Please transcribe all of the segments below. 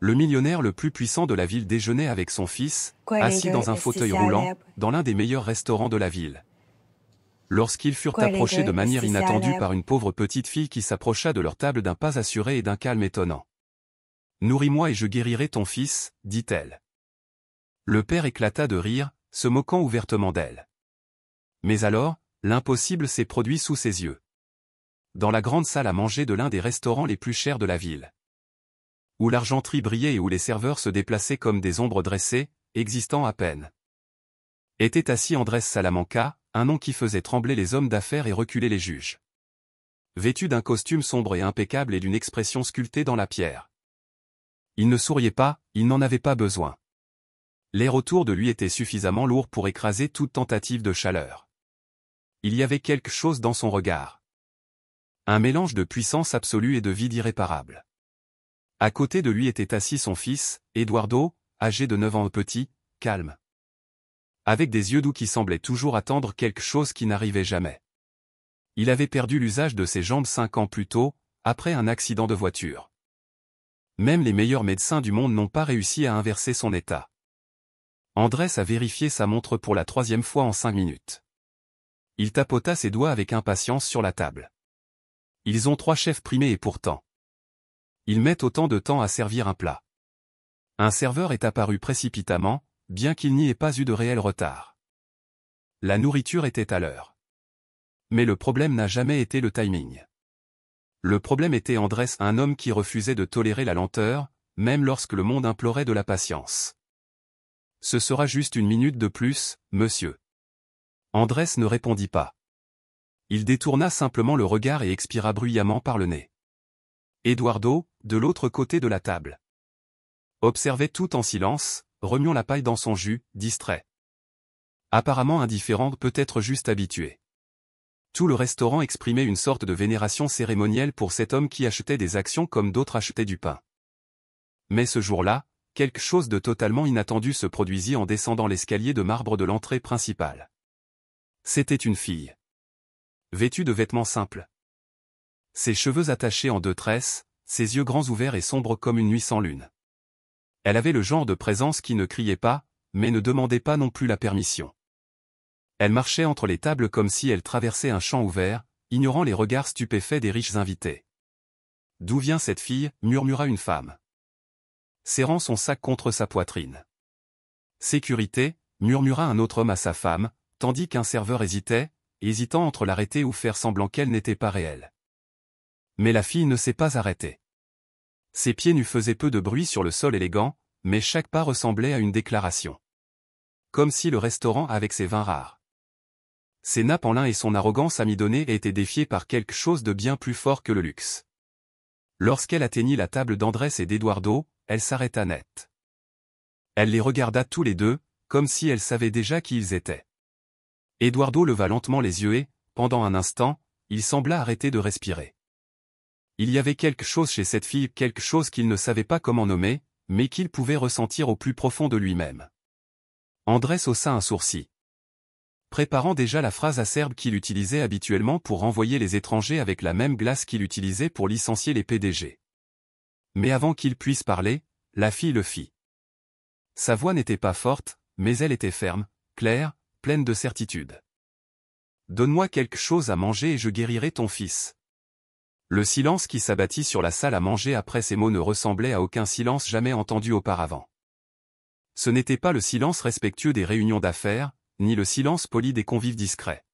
Le millionnaire le plus puissant de la ville déjeunait avec son fils, assis dans un fauteuil roulant, dans l'un des meilleurs restaurants de la ville. Lorsqu'ils furent approchés de manière inattendue par une pauvre petite fille qui s'approcha de leur table d'un pas assuré et d'un calme étonnant. « Nourris-moi et je guérirai ton fils, dit-elle. Le père éclata de rire, se moquant ouvertement d'elle. Mais alors, l'impossible s'est produit sous ses yeux. Dans la grande salle à manger de l'un des restaurants les plus chers de la ville, où l'argenterie brillait et où les serveurs se déplaçaient comme des ombres dressées, existant à peine, était assis Andrés Salamanca, un nom qui faisait trembler les hommes d'affaires et reculer les juges. Vêtu d'un costume sombre et impeccable et d'une expression sculptée dans la pierre. Il ne souriait pas, il n'en avait pas besoin. L'air autour de lui était suffisamment lourd pour écraser toute tentative de chaleur. Il y avait quelque chose dans son regard. Un mélange de puissance absolue et de vide irréparable. À côté de lui était assis son fils, Eduardo, âgé de 9 ans petit, calme. Avec des yeux doux qui semblaient toujours attendre quelque chose qui n'arrivait jamais. Il avait perdu l'usage de ses jambes 5 ans plus tôt, après un accident de voiture. Même les meilleurs médecins du monde n'ont pas réussi à inverser son état. Andrés a vérifié sa montre pour la 3e fois en 5 minutes. Il tapota ses doigts avec impatience sur la table. Ils ont 3 chefs primés et pourtant. Ils mettent autant de temps à servir un plat. Un serveur est apparu précipitamment, bien qu'il n'y ait pas eu de réel retard. La nourriture était à l'heure. Mais le problème n'a jamais été le timing. Le problème était Andrés, un homme qui refusait de tolérer la lenteur, même lorsque le monde implorait de la patience. Ce sera juste 1 minute de plus, monsieur. Andrés ne répondit pas. Il détourna simplement le regard et expira bruyamment par le nez. Eduardo, de l'autre côté de la table, observait tout en silence, remuant la paille dans son jus, distrait. Apparemment indifférent, peut-être juste habitué. Tout le restaurant exprimait une sorte de vénération cérémonielle pour cet homme qui achetait des actions comme d'autres achetaient du pain. Mais ce jour-là, quelque chose de totalement inattendu se produisit en descendant l'escalier de marbre de l'entrée principale. C'était une fille. Vêtue de vêtements simples. Ses cheveux attachés en 2 tresses, ses yeux grands ouverts et sombres comme une nuit sans lune. Elle avait le genre de présence qui ne criait pas, mais ne demandait pas non plus la permission. Elle marchait entre les tables comme si elle traversait un champ ouvert, ignorant les regards stupéfaits des riches invités. « D'où vient cette fille » murmura une femme, serrant son sac contre sa poitrine. « Sécurité » murmura un autre homme à sa femme, tandis qu'un serveur hésitant entre l'arrêter ou faire semblant qu'elle n'était pas réelle. Mais la fille ne s'est pas arrêtée. Ses pieds nus faisaient peu de bruit sur le sol élégant, mais chaque pas ressemblait à une déclaration. Comme si le restaurant avec ses vins rares, ses nappes en lin et son arrogance amidonnée étaient défiés par quelque chose de bien plus fort que le luxe. Lorsqu'elle atteignit la table d'Andrés et d'Eduardo, elle s'arrêta net. Elle les regarda tous les deux, comme si elle savait déjà qui ils étaient. Eduardo leva lentement les yeux et, pendant un instant, il sembla arrêter de respirer. Il y avait quelque chose chez cette fille, quelque chose qu'il ne savait pas comment nommer, mais qu'il pouvait ressentir au plus profond de lui-même. Andrés haussa un sourcil, préparant déjà la phrase acerbe qu'il utilisait habituellement pour renvoyer les étrangers avec la même glace qu'il utilisait pour licencier les PDG. Mais avant qu'il puisse parler, la fille le fit. Sa voix n'était pas forte, mais elle était ferme, claire, pleine de certitude. « Donne-moi quelque chose à manger et je guérirai ton fils. » Le silence qui s'abattit sur la salle à manger après ces mots ne ressemblait à aucun silence jamais entendu auparavant. Ce n'était pas le silence respectueux des réunions d'affaires, ni le silence poli des convives discrets.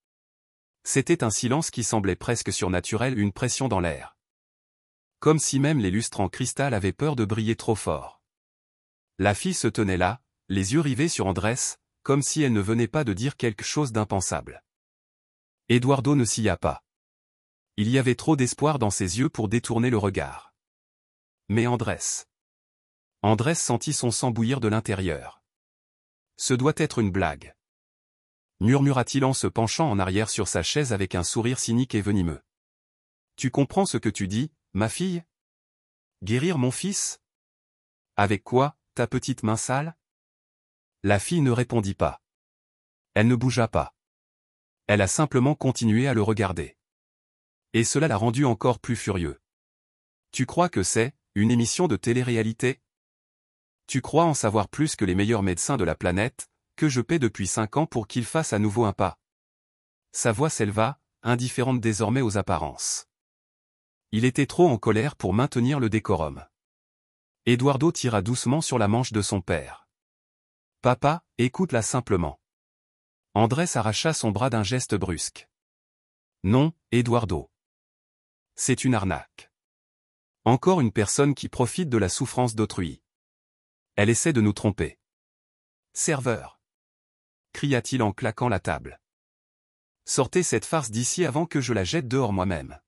C'était un silence qui semblait presque surnaturel, une pression dans l'air. Comme si même les lustres en cristal avaient peur de briller trop fort. La fille se tenait là, les yeux rivés sur Andrés, comme si elle ne venait pas de dire quelque chose d'impensable. Eduardo ne sia pas. Il y avait trop d'espoir dans ses yeux pour détourner le regard. Mais Andrés sentit son sang bouillir de l'intérieur. Ce doit être une blague, murmura-t-il en se penchant en arrière sur sa chaise avec un sourire cynique et venimeux. Tu comprends ce que tu dis, ma fille? Guérir mon fils? Avec quoi, ta petite main sale? La fille ne répondit pas. Elle ne bougea pas. Elle a simplement continué à le regarder. Et cela l'a rendu encore plus furieux. Tu crois que c'est une émission de télé-réalité? Tu crois en savoir plus que les meilleurs médecins de la planète, que je paie depuis 5 ans pour qu'ils fassent à nouveau un pas. Sa voix s'éleva, indifférente désormais aux apparences. Il était trop en colère pour maintenir le décorum. Eduardo tira doucement sur la manche de son père. Papa, écoute-la simplement. Andrés arracha son bras d'un geste brusque. Non, Eduardo. C'est une arnaque. Encore une personne qui profite de la souffrance d'autrui. Elle essaie de nous tromper. Serveur! Cria-t-il en claquant la table. Sortez cette farce d'ici avant que je la jette dehors moi-même.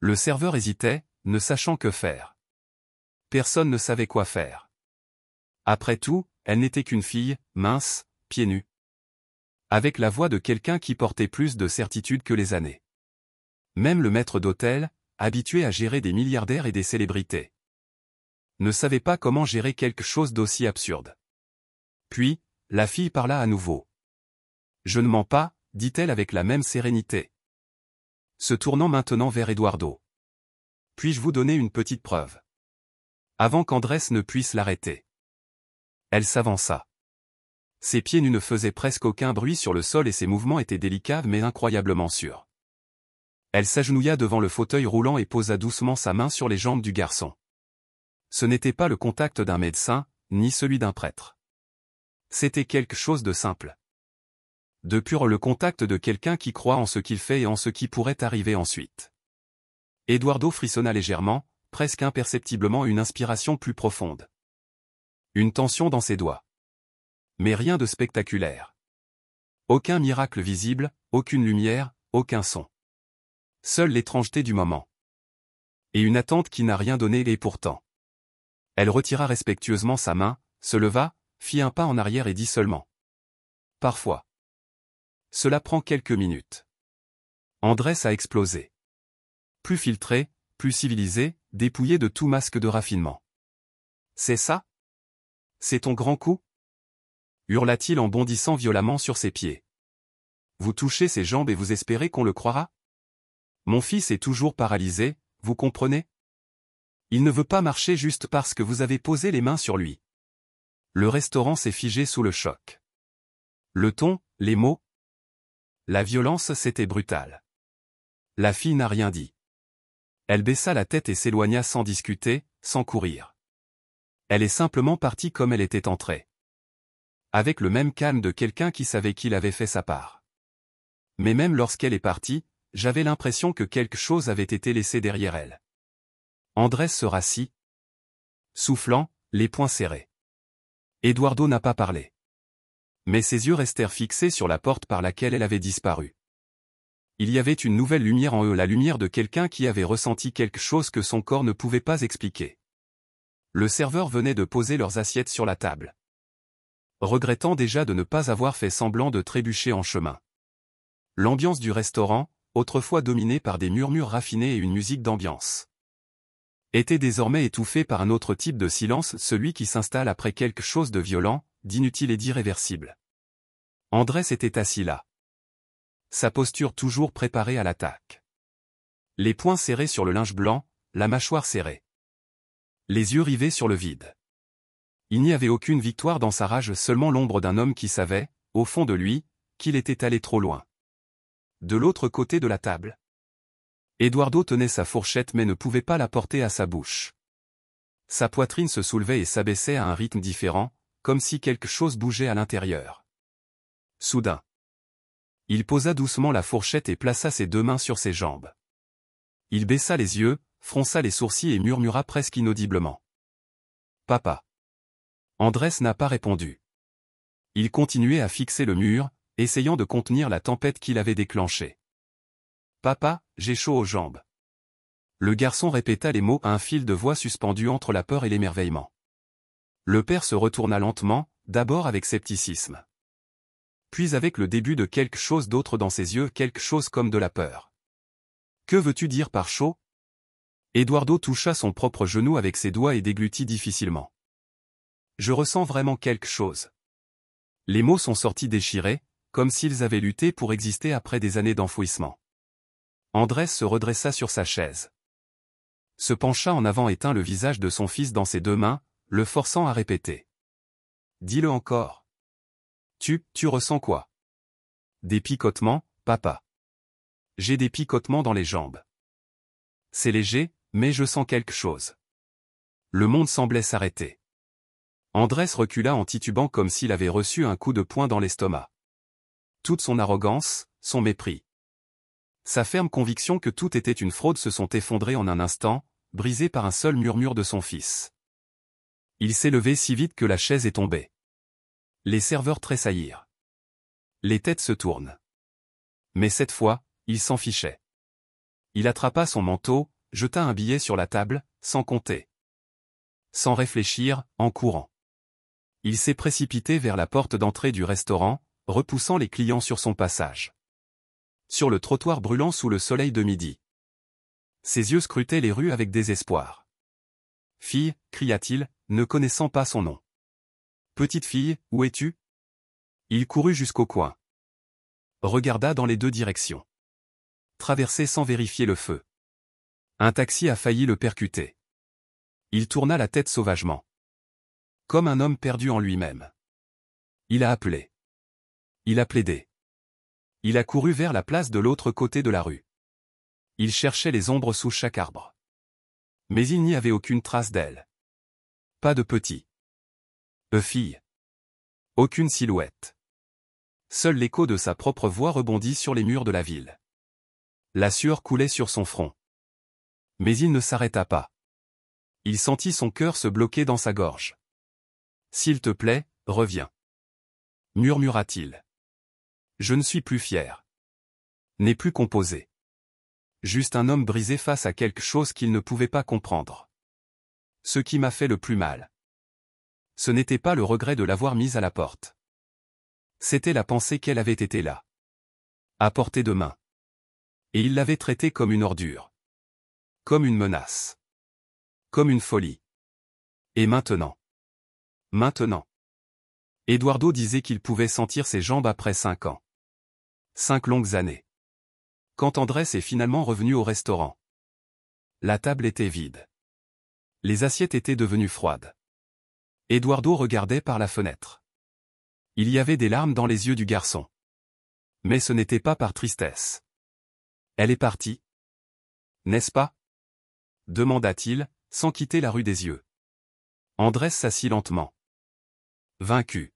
Le serveur hésitait, ne sachant que faire. Personne ne savait quoi faire. Après tout, elle n'était qu'une fille, mince, pieds nus. Avec la voix de quelqu'un qui portait plus de certitude que les années. Même le maître d'hôtel, habitué à gérer des milliardaires et des célébrités, ne savait pas comment gérer quelque chose d'aussi absurde. Puis, la fille parla à nouveau. Je ne mens pas, dit-elle avec la même sérénité. Se tournant maintenant vers Eduardo. Puis-je vous donner une petite preuve? Avant qu'Andrés ne puisse l'arrêter. Elle s'avança. Ses pieds nus ne faisaient presque aucun bruit sur le sol et ses mouvements étaient délicats mais incroyablement sûrs. Elle s'agenouilla devant le fauteuil roulant et posa doucement sa main sur les jambes du garçon. Ce n'était pas le contact d'un médecin, ni celui d'un prêtre. C'était quelque chose de simple. De pur le contact de quelqu'un qui croit en ce qu'il fait et en ce qui pourrait arriver ensuite. Eduardo frissonna légèrement, presque imperceptiblement une inspiration plus profonde. Une tension dans ses doigts. Mais rien de spectaculaire. Aucun miracle visible, aucune lumière, aucun son. Seule l'étrangeté du moment. Et une attente qui n'a rien donné et pourtant. Elle retira respectueusement sa main, se leva, fit un pas en arrière et dit seulement. Parfois. Cela prend quelques minutes. Andrés a explosé. Plus filtré, plus civilisé, dépouillé de tout masque de raffinement. C'est ça? C'est ton grand coup? Hurla-t-il en bondissant violemment sur ses pieds. Vous touchez ses jambes et vous espérez qu'on le croira? Mon fils est toujours paralysé, vous comprenez? Il ne veut pas marcher juste parce que vous avez posé les mains sur lui. Le restaurant s'est figé sous le choc. Le ton, les mots. La violence, c'était brutal. La fille n'a rien dit. Elle baissa la tête et s'éloigna sans discuter, sans courir. Elle est simplement partie comme elle était entrée. Avec le même calme de quelqu'un qui savait qu'il avait fait sa part. Mais même lorsqu'elle est partie, j'avais l'impression que quelque chose avait été laissé derrière elle. Andrés se rassit, soufflant, les poings serrés. Eduardo n'a pas parlé. Mais ses yeux restèrent fixés sur la porte par laquelle elle avait disparu. Il y avait une nouvelle lumière en eux, la lumière de quelqu'un qui avait ressenti quelque chose que son corps ne pouvait pas expliquer. Le serveur venait de poser leurs assiettes sur la table. Regrettant déjà de ne pas avoir fait semblant de trébucher en chemin. L'ambiance du restaurant, autrefois dominée par des murmures raffinés et une musique d'ambiance, était désormais étouffée par un autre type de silence, celui qui s'installe après quelque chose de violent, d'inutile et d'irréversible. Andrés était assis là. Sa posture toujours préparée à l'attaque. Les poings serrés sur le linge blanc, la mâchoire serrée. Les yeux rivés sur le vide. Il n'y avait aucune victoire dans sa rage, seulement l'ombre d'un homme qui savait, au fond de lui, qu'il était allé trop loin. De l'autre côté de la table. Eduardo tenait sa fourchette mais ne pouvait pas la porter à sa bouche. Sa poitrine se soulevait et s'abaissait à un rythme différent, comme si quelque chose bougeait à l'intérieur. Soudain. Il posa doucement la fourchette et plaça ses deux mains sur ses jambes. Il baissa les yeux, fronça les sourcils et murmura presque inaudiblement. Papa. Andrés n'a pas répondu. Il continuait à fixer le mur, essayant de contenir la tempête qu'il avait déclenchée. Papa, j'ai chaud aux jambes. Le garçon répéta les mots à un fil de voix suspendu entre la peur et l'émerveillement. Le père se retourna lentement, d'abord avec scepticisme. Puis avec le début de quelque chose d'autre dans ses yeux, quelque chose comme de la peur. Que veux-tu dire par chaud? Eduardo toucha son propre genou avec ses doigts et déglutit difficilement. Je ressens vraiment quelque chose. Les mots sont sortis déchirés, comme s'ils avaient lutté pour exister après des années d'enfouissement. Andrés se redressa sur sa chaise. Se pencha en avant et tint le visage de son fils dans ses deux mains, le forçant à répéter. Dis-le encore. Tu ressens quoi? Des picotements, papa. J'ai des picotements dans les jambes. C'est léger, mais je sens quelque chose. Le monde semblait s'arrêter. Andrés recula en titubant comme s'il avait reçu un coup de poing dans l'estomac. Toute son arrogance, son mépris. Sa ferme conviction que tout était une fraude se sont effondrées en un instant, brisées par un seul murmure de son fils. Il s'est levé si vite que la chaise est tombée. Les serveurs tressaillirent. Les têtes se tournent. Mais cette fois, il s'en fichait. Il attrapa son manteau, jeta un billet sur la table, sans compter. Sans réfléchir, en courant. Il s'est précipité vers la porte d'entrée du restaurant, repoussant les clients sur son passage. Sur le trottoir brûlant sous le soleil de midi. Ses yeux scrutaient les rues avec désespoir. « Fille » cria-t-il, ne connaissant pas son nom. « Petite fille, où es-tu » Il courut jusqu'au coin. Regarda dans les deux directions. Traversait sans vérifier le feu. Un taxi a failli le percuter. Il tourna la tête sauvagement. Comme un homme perdu en lui-même. Il a appelé. Il a plaidé. Il a couru vers la place de l'autre côté de la rue. Il cherchait les ombres sous chaque arbre. Mais il n'y avait aucune trace d'elle. Pas de petit. Fille. Aucune silhouette. Seul l'écho de sa propre voix rebondit sur les murs de la ville. La sueur coulait sur son front. Mais il ne s'arrêta pas. Il sentit son cœur se bloquer dans sa gorge. « S'il te plaît, reviens. » murmura-t-il. « Je ne suis plus fier. N'est plus composé. Juste un homme brisé face à quelque chose qu'il ne pouvait pas comprendre. Ce qui m'a fait le plus mal. Ce n'était pas le regret de l'avoir mise à la porte. C'était la pensée qu'elle avait été là. À portée de main. Et il l'avait traitée comme une ordure. Comme une menace. Comme une folie. Et maintenant. Eduardo disait qu'il pouvait sentir ses jambes après 5 ans. 5 longues années. Quand Andrés est finalement revenu au restaurant. La table était vide. Les assiettes étaient devenues froides. Eduardo regardait par la fenêtre. Il y avait des larmes dans les yeux du garçon. Mais ce n'était pas par tristesse. Elle est partie. N'est-ce pas? Demanda-t-il, sans quitter la rue des yeux. Andrés s'assit lentement. Vaincu.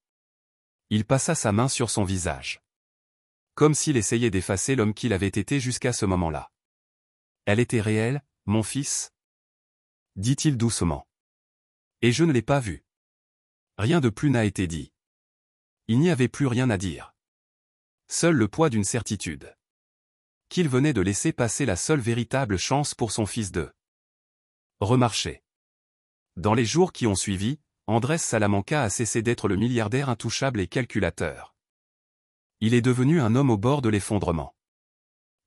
Il passa sa main sur son visage. Comme s'il essayait d'effacer l'homme qu'il avait été jusqu'à ce moment-là. Elle était réelle, mon fils? Dit-il doucement. Et je ne l'ai pas vue. Rien de plus n'a été dit. Il n'y avait plus rien à dire. Seul le poids d'une certitude. Qu'il venait de laisser passer la seule véritable chance pour son fils de remarcher. Dans les jours qui ont suivi, Andrés Salamanca a cessé d'être le milliardaire intouchable et calculateur. Il est devenu un homme au bord de l'effondrement.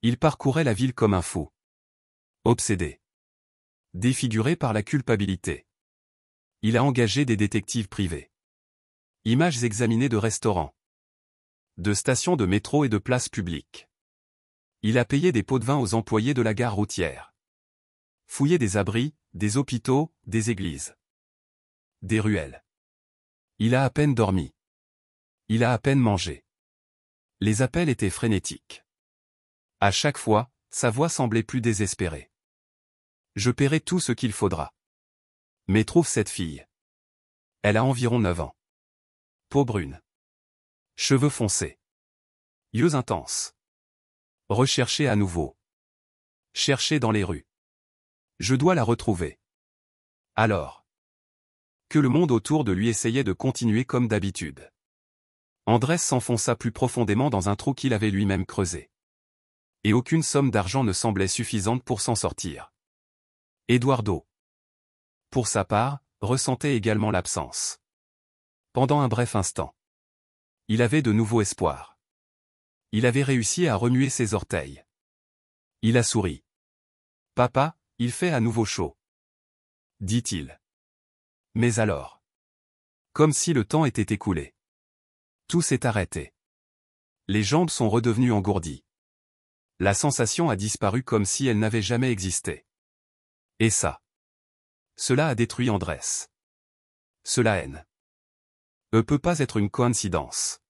Il parcourait la ville comme un fou. Obsédé. Défiguré par la culpabilité. Il a engagé des détectives privés. Images examinées de restaurants. De stations de métro et de places publiques. Il a payé des pots de vin aux employés de la gare routière. Fouillé des abris, des hôpitaux, des églises. Des ruelles. Il a à peine dormi. Il a à peine mangé. Les appels étaient frénétiques. À chaque fois, sa voix semblait plus désespérée. Je paierai tout ce qu'il faudra. Mais trouve cette fille. Elle a environ 9 ans. Peau brune. Cheveux foncés. Yeux intenses. Recherchée à nouveau. Cherchée dans les rues. Je dois la retrouver. Alors. Que le monde autour de lui essayait de continuer comme d'habitude. Andrés s'enfonça plus profondément dans un trou qu'il avait lui-même creusé. Et aucune somme d'argent ne semblait suffisante pour s'en sortir. Eduardo. Pour sa part, ressentait également l'absence. Pendant un bref instant. Il avait de nouveau espoir. Il avait réussi à remuer ses orteils. Il a souri. « Papa, il fait à nouveau chaud. » dit-il. Mais alors. Comme si le temps était écoulé. Tout s'est arrêté. Les jambes sont redevenues engourdies. La sensation a disparu comme si elle n'avait jamais existé. Et ça. Cela a détruit Andrés. Cela haine. Peut pas être une coïncidence.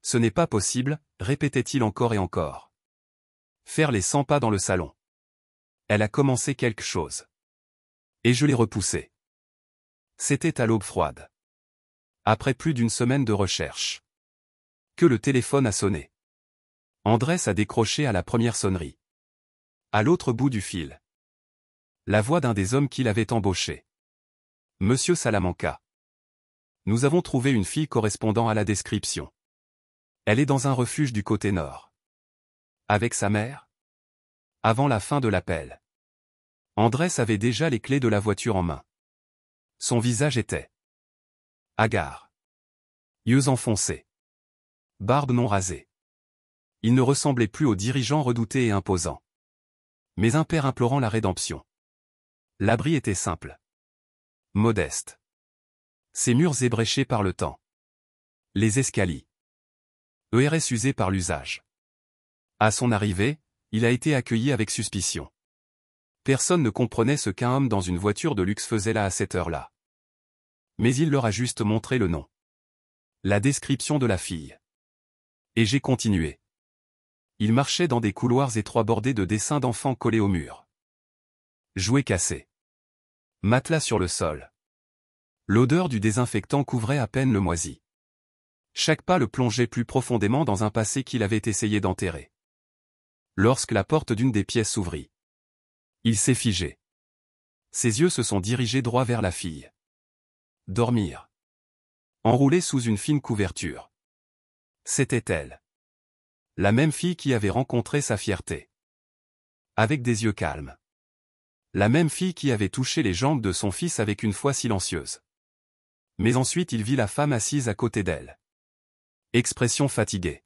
Ce n'est pas possible, répétait-il encore et encore. Faire les 100 pas dans le salon. Elle a commencé quelque chose. Et je l'ai repoussé. C'était à l'aube froide. Après plus d'une semaine de recherche. Que le téléphone a sonné. Andrés a décroché à la première sonnerie. À l'autre bout du fil. La voix d'un des hommes qui l'avait embauché. Monsieur Salamanca. Nous avons trouvé une fille correspondant à la description. Elle est dans un refuge du côté nord. Avec sa mère? Avant la fin de l'appel. Andrés avait déjà les clés de la voiture en main. Son visage était hagard. Yeux enfoncés. Barbe non rasée. Il ne ressemblait plus au dirigeant redouté et imposant. Mais un père implorant la rédemption. L'abri était simple. Modeste. Ses murs ébréchés par le temps. Les escaliers. ERS usés par l'usage. À son arrivée, il a été accueilli avec suspicion. Personne ne comprenait ce qu'un homme dans une voiture de luxe faisait là à cette heure-là. Mais il leur a juste montré le nom. La description de la fille. Et j'ai continué. Il marchait dans des couloirs étroits bordés de dessins d'enfants collés au mur. Jouets cassés. Matelas sur le sol. L'odeur du désinfectant couvrait à peine le moisi. Chaque pas le plongeait plus profondément dans un passé qu'il avait essayé d'enterrer. Lorsque la porte d'une des pièces s'ouvrit, il s'est figé. Ses yeux se sont dirigés droit vers la fille. Dormir. Enroulée sous une fine couverture. C'était elle. La même fille qui avait rencontré sa fierté. Avec des yeux calmes. La même fille qui avait touché les jambes de son fils avec une foi silencieuse. Mais ensuite il vit la femme assise à côté d'elle. Expression fatiguée.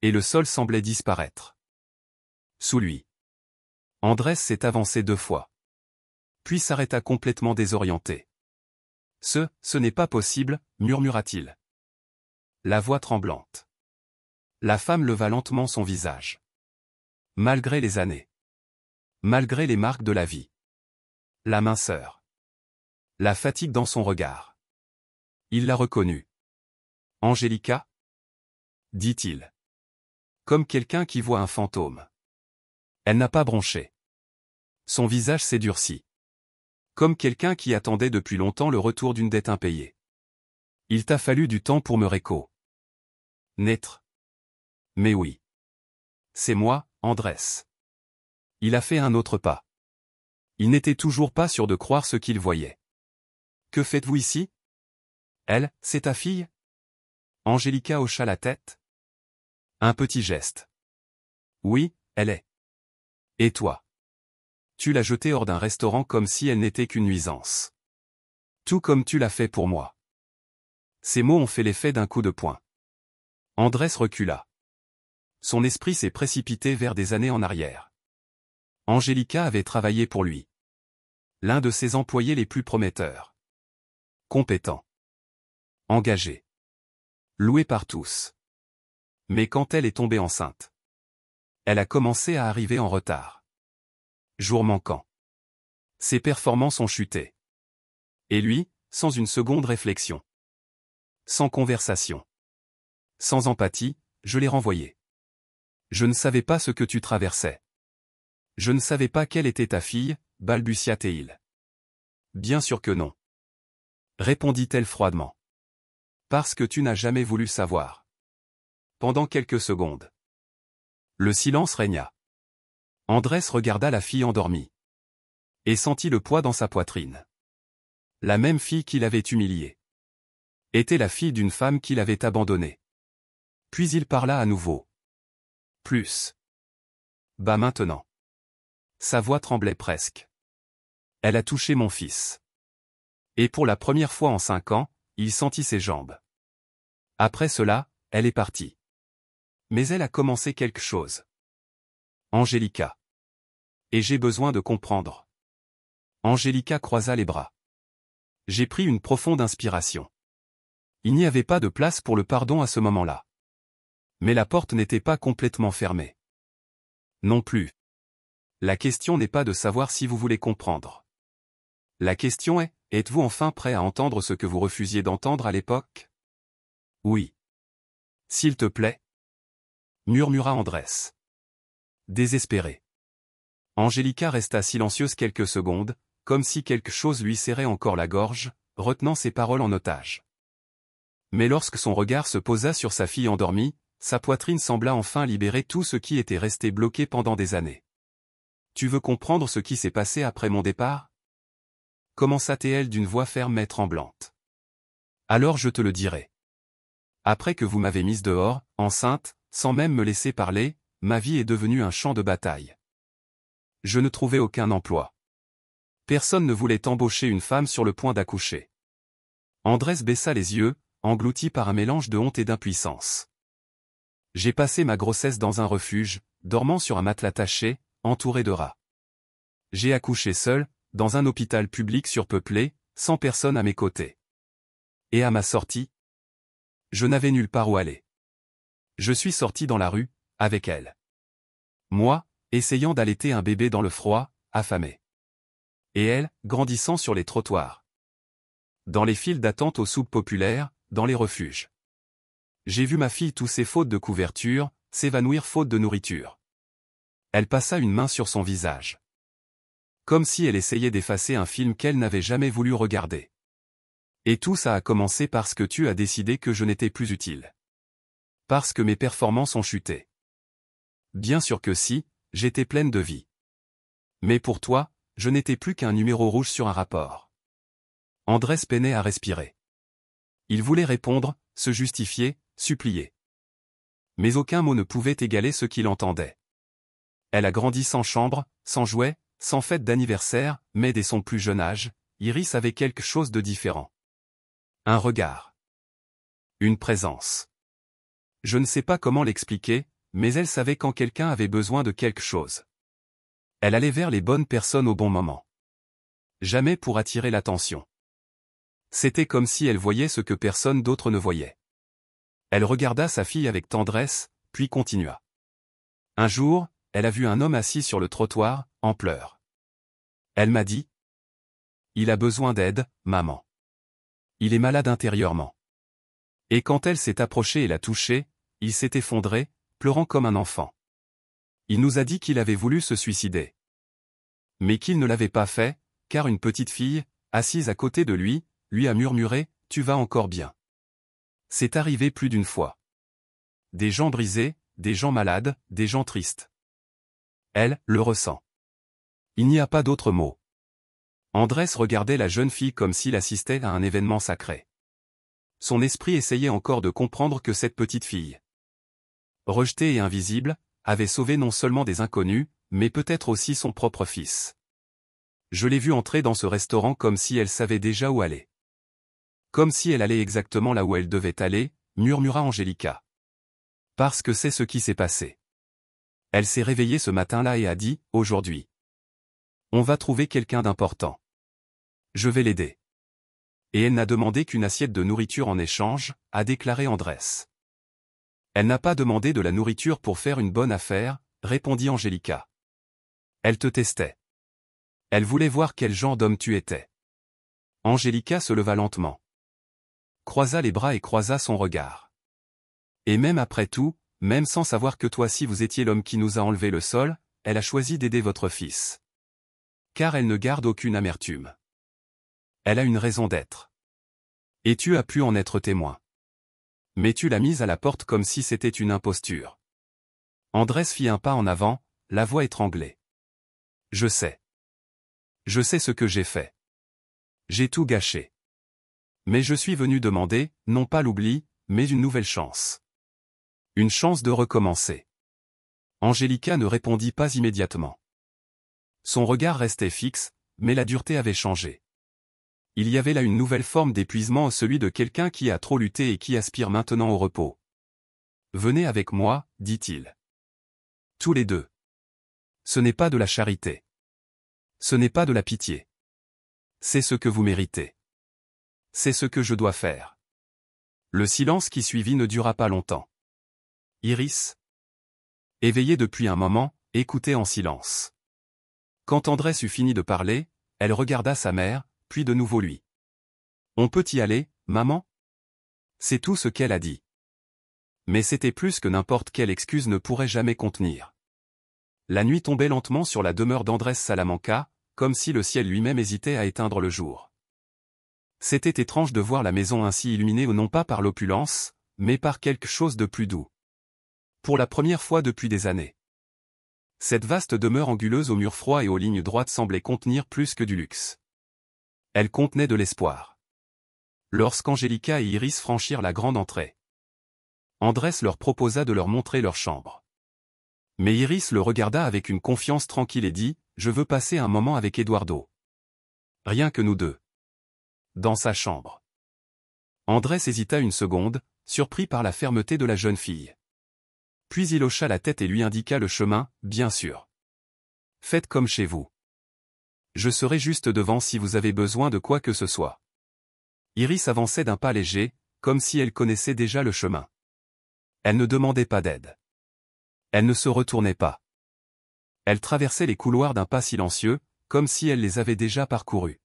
Et le sol semblait disparaître. Sous lui. Andrés s'est avancé 2 fois. Puis s'arrêta complètement désorienté. Ce n'est pas possible, murmura-t-il. La voix tremblante. La femme leva lentement son visage. Malgré les années. Malgré les marques de la vie. La minceur. La fatigue dans son regard. Il l'a reconnue. Angélica? Dit-il. Comme quelqu'un qui voit un fantôme. Elle n'a pas bronché. Son visage s'est durci. Comme quelqu'un qui attendait depuis longtemps le retour d'une dette impayée. Il t'a fallu du temps pour me naître. Mais oui. C'est moi, Andrés. Il a fait un autre pas. Il n'était toujours pas sûr de croire ce qu'il voyait. Que faites-vous ici? Elle, c'est ta fille? Angélica hocha la tête. Un petit geste. Oui, elle est. Et toi? Tu l'as jetée hors d'un restaurant comme si elle n'était qu'une nuisance. Tout comme tu l'as fait pour moi. Ces mots ont fait l'effet d'un coup de poing. Andrés recula. Son esprit s'est précipité vers des années en arrière. Angélica avait travaillé pour lui. L'un de ses employés les plus prometteurs. Compétent. Engagé. Loué par tous. Mais quand elle est tombée enceinte, elle a commencé à arriver en retard. Jour manquant. Ses performances ont chuté. Et lui, sans une seconde réflexion. Sans conversation. Sans empathie, je l'ai renvoyé. Je ne savais pas ce que tu traversais. Je ne savais pas quelle était ta fille, balbutia-t-il. Bien sûr que non. Répondit-elle froidement. Parce que tu n'as jamais voulu savoir. Pendant quelques secondes. Le silence régna. Andrés regarda la fille endormie. Et sentit le poids dans sa poitrine. La même fille qui l'avait humilié. Était la fille d'une femme qui l'avait abandonné. Puis il parla à nouveau. Plus. Bas maintenant. Sa voix tremblait presque. Elle a touché mon fils. Et pour la première fois en 5 ans, il sentit ses jambes. Après cela, elle est partie. Mais elle a commencé quelque chose. Angélica. Et j'ai besoin de comprendre. Angélica croisa les bras. J'ai pris une profonde inspiration. Il n'y avait pas de place pour le pardon à ce moment-là. Mais la porte n'était pas complètement fermée. Non plus. La question n'est pas de savoir si vous voulez comprendre. La question est, êtes-vous enfin prêt à entendre ce que vous refusiez d'entendre à l'époque? Oui. S'il te plaît? Murmura Andrés. Désespéré. Angelica resta silencieuse quelques secondes, comme si quelque chose lui serrait encore la gorge, retenant ses paroles en otage. Mais lorsque son regard se posa sur sa fille endormie, sa poitrine sembla enfin libérer tout ce qui était resté bloqué pendant des années. Tu veux comprendre ce qui s'est passé après mon départ? Commença-t-elle d'une voix ferme et tremblante. Alors je te le dirai. Après que vous m'avez mise dehors, enceinte, sans même me laisser parler, ma vie est devenue un champ de bataille. Je ne trouvais aucun emploi. Personne ne voulait embaucher une femme sur le point d'accoucher. Andrés baissa les yeux, englouti par un mélange de honte et d'impuissance. J'ai passé ma grossesse dans un refuge, dormant sur un matelas taché, entouré de rats. J'ai accouché seul, dans un hôpital public surpeuplé, sans personne à mes côtés. Et à ma sortie, je n'avais nulle part où aller. Je suis sorti dans la rue, avec elle. Moi, essayant d'allaiter un bébé dans le froid, affamé. Et elle, grandissant sur les trottoirs. Dans les files d'attente aux soupes populaires, dans les refuges. J'ai vu ma fille tousser faute de couverture, s'évanouir faute de nourriture. Elle passa une main sur son visage. Comme si elle essayait d'effacer un film qu'elle n'avait jamais voulu regarder. Et tout ça a commencé parce que tu as décidé que je n'étais plus utile. Parce que mes performances ont chuté. Bien sûr que si, j'étais pleine de vie. Mais pour toi, je n'étais plus qu'un numéro rouge sur un rapport. Andrés peinait à respirer. Il voulait répondre, se justifier, supplier. Mais aucun mot ne pouvait égaler ce qu'il entendait. Elle a grandi sans chambre, sans jouets, sans fête d'anniversaire, mais dès son plus jeune âge, Iris avait quelque chose de différent. Un regard. Une présence. Je ne sais pas comment l'expliquer, mais elle savait quand quelqu'un avait besoin de quelque chose. Elle allait vers les bonnes personnes au bon moment. Jamais pour attirer l'attention. C'était comme si elle voyait ce que personne d'autre ne voyait. Elle regarda sa fille avec tendresse, puis continua. Un jour, elle a vu un homme assis sur le trottoir, en pleurs. Elle m'a dit : « Il a besoin d'aide, maman. Il est malade intérieurement. » Et quand elle s'est approchée et l'a touché, il s'est effondré, pleurant comme un enfant. Il nous a dit qu'il avait voulu se suicider. Mais qu'il ne l'avait pas fait, car une petite fille, assise à côté de lui a murmuré : « Tu vas encore bien. » C'est arrivé plus d'une fois. Des gens brisés, des gens malades, des gens tristes. Elle, le ressent. Il n'y a pas d'autre mot. Andrés regardait la jeune fille comme s'il assistait à un événement sacré. Son esprit essayait encore de comprendre que cette petite fille, rejetée et invisible, avait sauvé non seulement des inconnus, mais peut-être aussi son propre fils. Je l'ai vue entrer dans ce restaurant comme si elle savait déjà où aller. Comme si elle allait exactement là où elle devait aller, murmura Angelica. Parce que c'est ce qui s'est passé. Elle s'est réveillée ce matin-là et a dit : « Aujourd'hui, on va trouver quelqu'un d'important. Je vais l'aider. » Et elle n'a demandé qu'une assiette de nourriture en échange, a déclaré Andrés. Elle n'a pas demandé de la nourriture pour faire une bonne affaire, répondit Angelica. Elle te testait. Elle voulait voir quel genre d'homme tu étais. Angelica se leva lentement. Croisa les bras et croisa son regard. Et même après tout, même sans savoir que toi si vous étiez l'homme qui nous a enlevé le sol, elle a choisi d'aider votre fils. Car elle ne garde aucune amertume. Elle a une raison d'être. Et tu as pu en être témoin. Mais tu l'as mise à la porte comme si c'était une imposture. Andrés fit un pas en avant, la voix étranglée. Je sais. Je sais ce que j'ai fait. J'ai tout gâché. Mais je suis venu demander, non pas l'oubli, mais une nouvelle chance. Une chance de recommencer. Angelica ne répondit pas immédiatement. Son regard restait fixe, mais la dureté avait changé. Il y avait là une nouvelle forme d'épuisement, celui de quelqu'un qui a trop lutté et qui aspire maintenant au repos. Venez avec moi, dit-il. Tous les deux. Ce n'est pas de la charité. Ce n'est pas de la pitié. C'est ce que vous méritez. C'est ce que je dois faire. Le silence qui suivit ne dura pas longtemps. Iris, éveillée depuis un moment, écoutait en silence. Quand Andrés eut fini de parler, elle regarda sa mère, puis de nouveau lui. On peut y aller, maman? C'est tout ce qu'elle a dit. Mais c'était plus que n'importe quelle excuse ne pourrait jamais contenir. La nuit tombait lentement sur la demeure d'Andrés Salamanca, comme si le ciel lui-même hésitait à éteindre le jour. C'était étrange de voir la maison ainsi illuminée non pas par l'opulence, mais par quelque chose de plus doux. Pour la première fois depuis des années. Cette vaste demeure anguleuse aux murs froids et aux lignes droites semblait contenir plus que du luxe. Elle contenait de l'espoir. Lorsqu'Angélica et Iris franchirent la grande entrée, Andrés leur proposa de leur montrer leur chambre. Mais Iris le regarda avec une confiance tranquille et dit « Je veux passer un moment avec Eduardo. Rien que nous deux. » Dans sa chambre. Andrés hésita une seconde, surpris par la fermeté de la jeune fille. Puis il hocha la tête et lui indiqua le chemin, bien sûr. Faites comme chez vous. Je serai juste devant si vous avez besoin de quoi que ce soit. Iris avançait d'un pas léger, comme si elle connaissait déjà le chemin. Elle ne demandait pas d'aide. Elle ne se retournait pas. Elle traversait les couloirs d'un pas silencieux, comme si elle les avait déjà parcourus.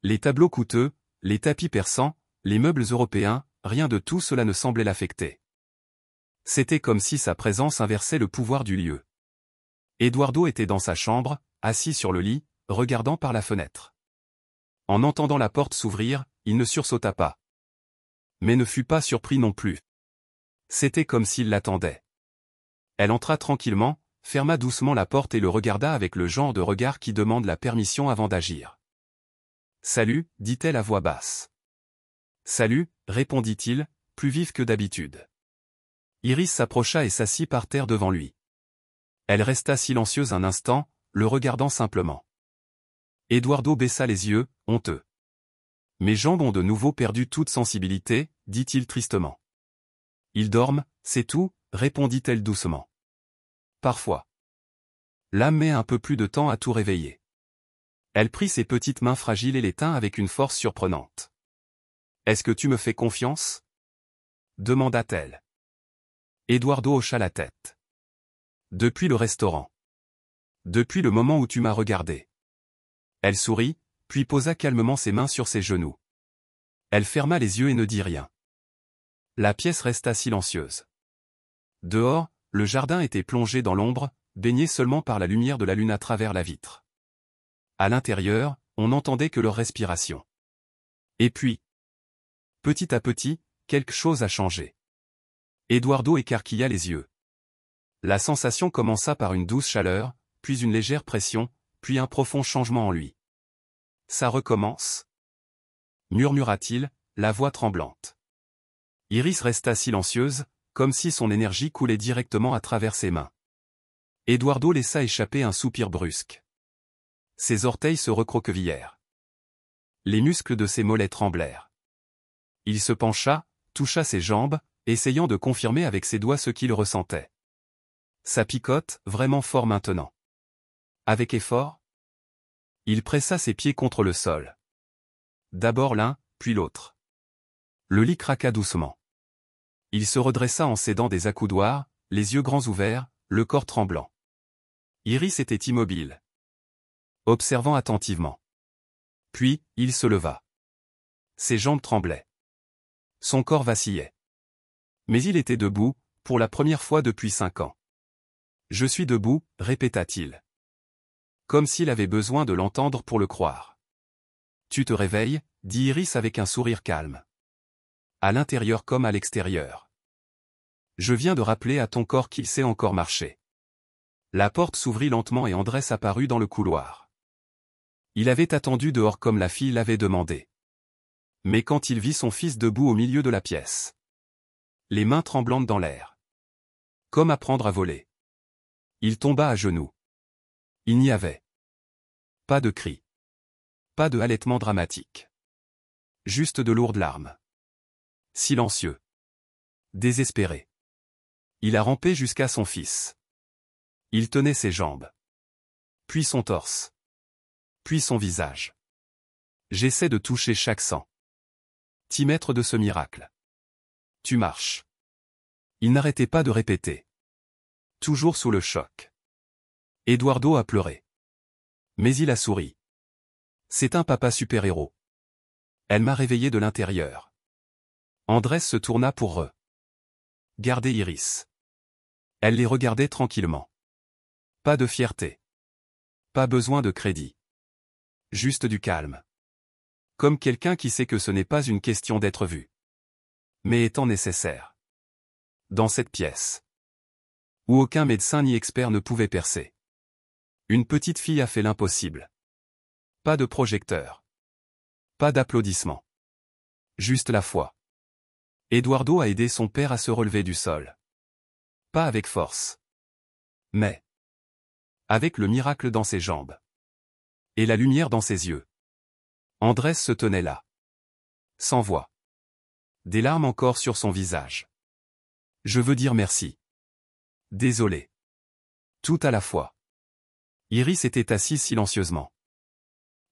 Les tableaux coûteux, les tapis persans, les meubles européens, rien de tout cela ne semblait l'affecter. C'était comme si sa présence inversait le pouvoir du lieu. Eduardo était dans sa chambre, assis sur le lit, regardant par la fenêtre. En entendant la porte s'ouvrir, il ne sursauta pas. Mais ne fut pas surpris non plus. C'était comme s'il l'attendait. Elle entra tranquillement, ferma doucement la porte et le regarda avec le genre de regard qui demande la permission avant d'agir. « Salut » dit-elle à voix basse. « Salut » répondit-il, plus vif que d'habitude. Iris s'approcha et s'assit par terre devant lui. Elle resta silencieuse un instant, le regardant simplement. Eduardo baissa les yeux, honteux. « Mes jambes ont de nouveau perdu toute sensibilité, dit-il tristement. « Ils dorment, c'est tout, répondit-elle doucement. Parfois. L'âme met un peu plus de temps à tout réveiller. Elle prit ses petites mains fragiles et les tint avec une force surprenante. « Est-ce que tu me fais confiance ?» demanda-t-elle. Eduardo hocha la tête. « Depuis le restaurant. Depuis le moment où tu m'as regardé. » Elle sourit, puis posa calmement ses mains sur ses genoux. Elle ferma les yeux et ne dit rien. La pièce resta silencieuse. Dehors, le jardin était plongé dans l'ombre, baigné seulement par la lumière de la lune à travers la vitre. À l'intérieur, on n'entendait que leur respiration. Et puis, petit à petit, quelque chose a changé. Eduardo écarquilla les yeux. La sensation commença par une douce chaleur, puis une légère pression, puis un profond changement en lui. « Ça recommence » murmura-t-il, la voix tremblante. Iris resta silencieuse, comme si son énergie coulait directement à travers ses mains. Eduardo laissa échapper un soupir brusque. Ses orteils se recroquevillèrent. Les muscles de ses mollets tremblèrent. Il se pencha, toucha ses jambes, essayant de confirmer avec ses doigts ce qu'il ressentait. Ça picote, vraiment fort maintenant. Avec effort, il pressa ses pieds contre le sol. D'abord l'un, puis l'autre. Le lit craqua doucement. Il se redressa en s'aidant des accoudoirs, les yeux grands ouverts, le corps tremblant. Iris était immobile, observant attentivement. Puis, il se leva. Ses jambes tremblaient. Son corps vacillait. Mais il était debout, pour la première fois depuis 5 ans. « Je suis debout » répéta-t-il. Comme s'il avait besoin de l'entendre pour le croire. « Tu te réveilles » dit Iris avec un sourire calme. À l'intérieur comme à l'extérieur. « Je viens de rappeler à ton corps qu'il sait encore marcher. » La porte s'ouvrit lentement et Andrés apparut dans le couloir. Il avait attendu dehors comme la fille l'avait demandé. Mais quand il vit son fils debout au milieu de la pièce, les mains tremblantes dans l'air, comme apprendre à voler, il tomba à genoux. Il n'y avait pas de cris, pas de halètement dramatique. Juste de lourdes larmes. Silencieux. Désespéré. Il a rampé jusqu'à son fils. Il tenait ses jambes. Puis son torse. Puis son visage. J'essaie de toucher chaque sang. Maître de ce miracle. Tu marches. Il n'arrêtait pas de répéter. Toujours sous le choc. Eduardo a pleuré. Mais il a souri. C'est un papa super-héros. Elle m'a réveillé de l'intérieur. Andrés se tourna pour regarder Iris. Elle les regardait tranquillement. Pas de fierté. Pas besoin de crédit. Juste du calme. Comme quelqu'un qui sait que ce n'est pas une question d'être vu. Mais étant nécessaire. Dans cette pièce. Où aucun médecin ni expert ne pouvait percer. Une petite fille a fait l'impossible. Pas de projecteur. Pas d'applaudissements. Juste la foi. Eduardo a aidé son père à se relever du sol. Pas avec force. Mais avec le miracle dans ses jambes. Et la lumière dans ses yeux. Andrés se tenait là. Sans voix. Des larmes encore sur son visage. Je veux dire merci. Désolé. Tout à la fois. Iris était assise silencieusement.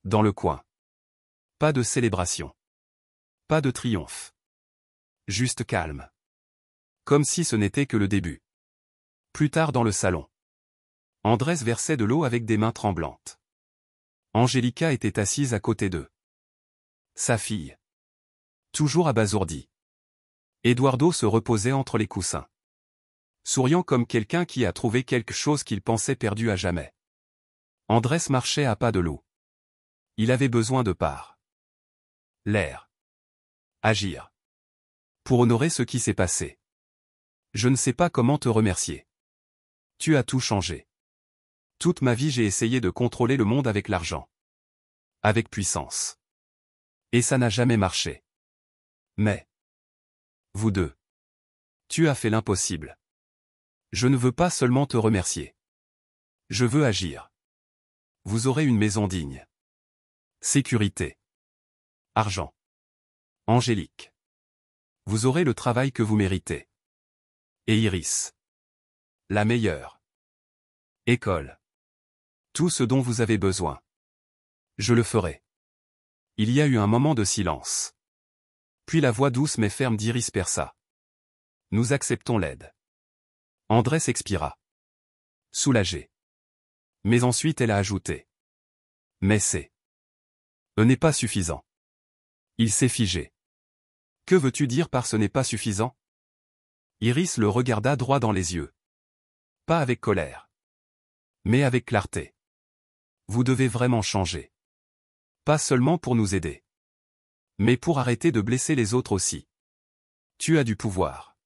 Dans le coin. Pas de célébration. Pas de triomphe. Juste calme. Comme si ce n'était que le début. Plus tard dans le salon. Andrés versait de l'eau avec des mains tremblantes. Angélica était assise à côté d'eux. Sa fille. Toujours abasourdie. Eduardo se reposait entre les coussins. Souriant comme quelqu'un qui a trouvé quelque chose qu'il pensait perdu à jamais. Andrés marchait à pas de loup. Il avait besoin de part. L'air. Agir. Pour honorer ce qui s'est passé. Je ne sais pas comment te remercier. Tu as tout changé. Toute ma vie j'ai essayé de contrôler le monde avec l'argent. Avec puissance. Et ça n'a jamais marché. Mais vous deux. Tu as fait l'impossible. Je ne veux pas seulement te remercier. Je veux agir. Vous aurez une maison digne. Sécurité. Argent. Angélique. Vous aurez le travail que vous méritez. Et Iris. La meilleure. École. Tout ce dont vous avez besoin. Je le ferai. Il y a eu un moment de silence. Puis la voix douce mais ferme d'Iris perça. Nous acceptons l'aide. Andrés expira. Soulagé. Mais ensuite elle a ajouté. Mais ce n'est pas suffisant. Il s'est figé. Que veux-tu dire par ce n'est pas suffisant? Iris le regarda droit dans les yeux. Pas avec colère. Mais avec clarté. Vous devez vraiment changer. Pas seulement pour nous aider. Mais pour arrêter de blesser les autres aussi. Tu as du pouvoir.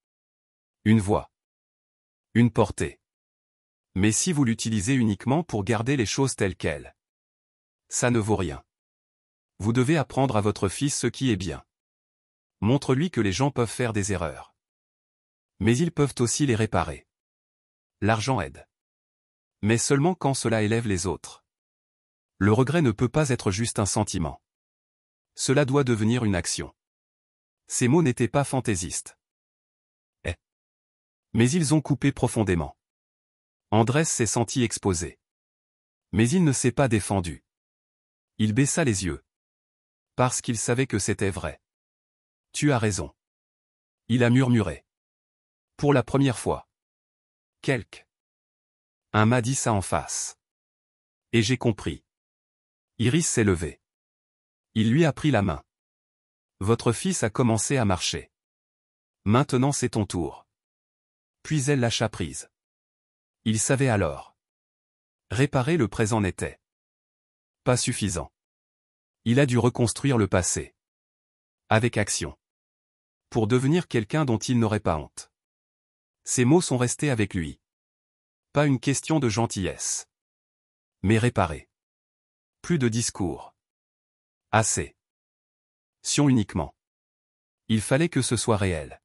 Une voix. Une portée. Mais si vous l'utilisez uniquement pour garder les choses telles quelles, ça ne vaut rien. Vous devez apprendre à votre fils ce qui est bien. Montre-lui que les gens peuvent faire des erreurs. Mais ils peuvent aussi les réparer. L'argent aide. Mais seulement quand cela élève les autres. Le regret ne peut pas être juste un sentiment. Cela doit devenir une action. Ces mots n'étaient pas fantaisistes. Mais ils ont coupé profondément. Andrés s'est senti exposé. Mais il ne s'est pas défendu. Il baissa les yeux. Parce qu'il savait que c'était vrai. Tu as raison. Il a murmuré. Pour la première fois. Un m'a dit ça en face. Et j'ai compris. Iris s'est levée. Il lui a pris la main. Votre fils a commencé à marcher. Maintenant c'est ton tour. Puis elle lâcha prise. Il savait alors. Réparer le présent n'était pas suffisant. Il a dû reconstruire le passé. Avec action. Pour devenir quelqu'un dont il n'aurait pas honte. Ces mots sont restés avec lui. Pas une question de gentillesse. Mais réparer. Plus de discours. Assez. Sion uniquement. Il fallait que ce soit réel.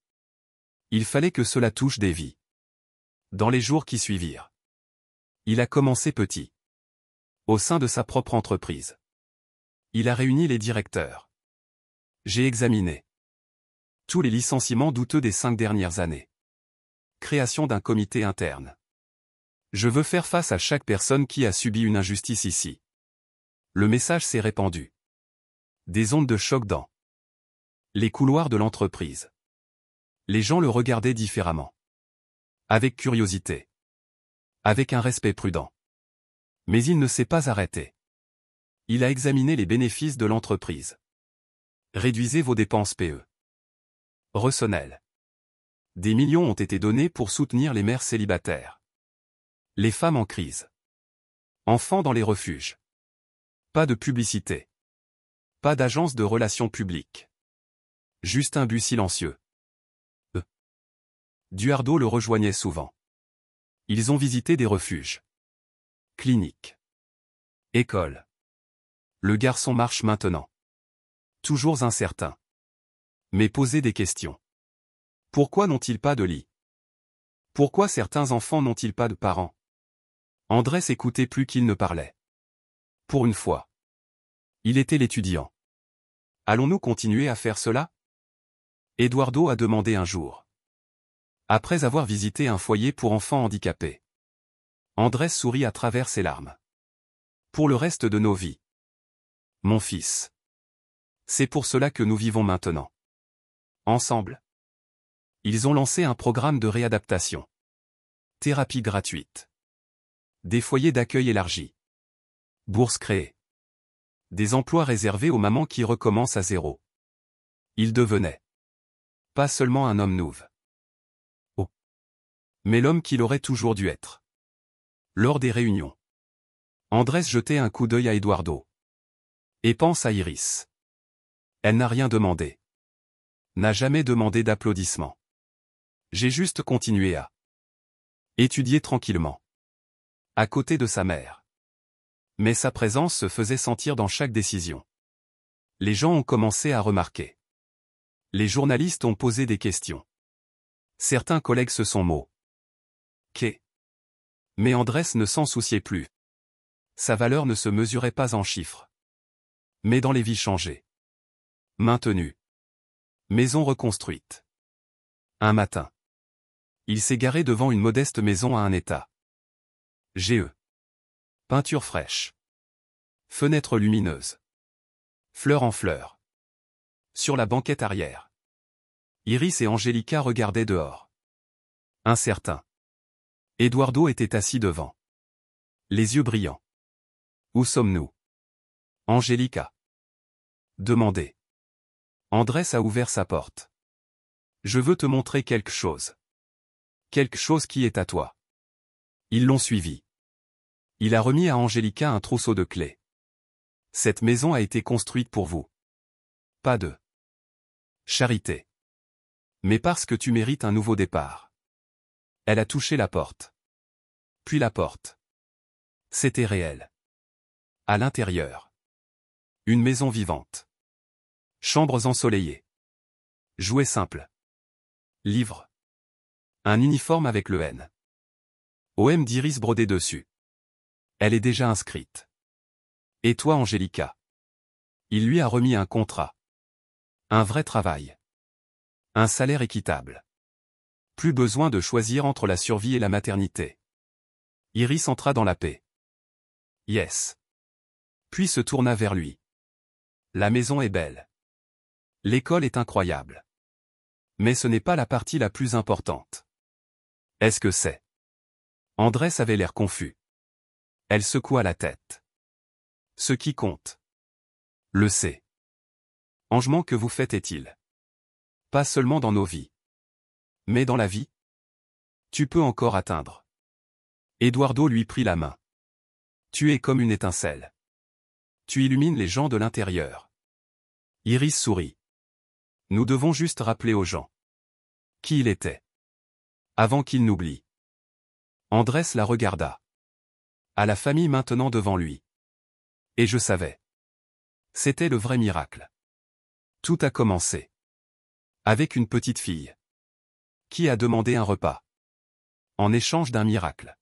Il fallait que cela touche des vies. Dans les jours qui suivirent. Il a commencé petit. Au sein de sa propre entreprise. Il a réuni les directeurs. J'ai examiné tous les licenciements douteux des 5 dernières années. Création d'un comité interne. Je veux faire face à chaque personne qui a subi une injustice ici. Le message s'est répandu. Des ondes de choc dans les couloirs de l'entreprise. Les gens le regardaient différemment. Avec curiosité. Avec un respect prudent. Mais il ne s'est pas arrêté. Il a examiné les bénéfices de l'entreprise. Réduisez vos dépenses PE. Ressonnel. Des millions ont été donnés pour soutenir les mères célibataires. Les femmes en crise. Enfants dans les refuges. Pas de publicité. Pas d'agence de relations publiques. Juste un but silencieux. Duardo le rejoignait souvent. Ils ont visité des refuges. Cliniques. Écoles. Le garçon marche maintenant. Toujours incertain. Mais poser des questions. Pourquoi n'ont-ils pas de lit? Pourquoi certains enfants n'ont-ils pas de parents? Andrés écoutait plus qu'il ne parlait. Pour une fois. Il était l'étudiant. Allons-nous continuer à faire cela? Eduardo a demandé un jour. Après avoir visité un foyer pour enfants handicapés. Andrés sourit à travers ses larmes. Pour le reste de nos vies. Mon fils. C'est pour cela que nous vivons maintenant. Ensemble. Ils ont lancé un programme de réadaptation. Thérapie gratuite. Des foyers d'accueil élargis. Bourses créées. Des emplois réservés aux mamans qui recommencent à zéro. Il devenait. Pas seulement un homme nouveau. Oh. Mais l'homme qu'il aurait toujours dû être. Lors des réunions. Andrés jetait un coup d'œil à Eduardo. Et pense à Iris. Elle n'a rien demandé. N'a jamais demandé d'applaudissements. J'ai juste continué à étudier tranquillement. À côté de sa mère. Mais sa présence se faisait sentir dans chaque décision. Les gens ont commencé à remarquer. Les journalistes ont posé des questions. Certains collègues se sont moqués. Mais Andrés ne s'en souciait plus. Sa valeur ne se mesurait pas en chiffres. Mais dans les vies changées. Maintenues. Maison reconstruite. Un matin. Il s'est garé devant une modeste maison à un état. GE. Peinture fraîche. Fenêtre lumineuse. Fleur en fleur. Sur la banquette arrière. Iris et Angelica regardaient dehors. Incertains. Eduardo était assis devant. Les yeux brillants. Où sommes-nous? Angelica. Demandez. Andrés a ouvert sa porte. Je veux te montrer quelque chose. Quelque chose qui est à toi. Ils l'ont suivi. Il a remis à Angelica un trousseau de clés. Cette maison a été construite pour vous. Pas de charité. Mais parce que tu mérites un nouveau départ. Elle a touché la porte. Puis la porte. C'était réel. À l'intérieur. Une maison vivante. Chambres ensoleillées. Jouets simples. Livres. Un uniforme avec le N. OM d'Iris brodé dessus. Elle est déjà inscrite. Et toi Angelica? Il lui a remis un contrat. Un vrai travail. Un salaire équitable. Plus besoin de choisir entre la survie et la maternité. Iris entra dans la paix. Yes. Puis se tourna vers lui. La maison est belle. L'école est incroyable. Mais ce n'est pas la partie la plus importante. Est-ce que c'est? Andrés avait l'air confus. Elle secoua la tête. Ce qui compte. Le c'est. Changement que vous faites est-il? Pas seulement dans nos vies. Mais dans la vie? Tu peux encore atteindre. Eduardo lui prit la main. Tu es comme une étincelle. Tu illumines les gens de l'intérieur. Iris sourit. Nous devons juste rappeler aux gens qui il était. Avant qu'il n'oublie. Andrés la regarda. À la famille maintenant devant lui. Et je savais. C'était le vrai miracle. Tout a commencé. Avec une petite fille. Qui a demandé un repas. En échange d'un miracle.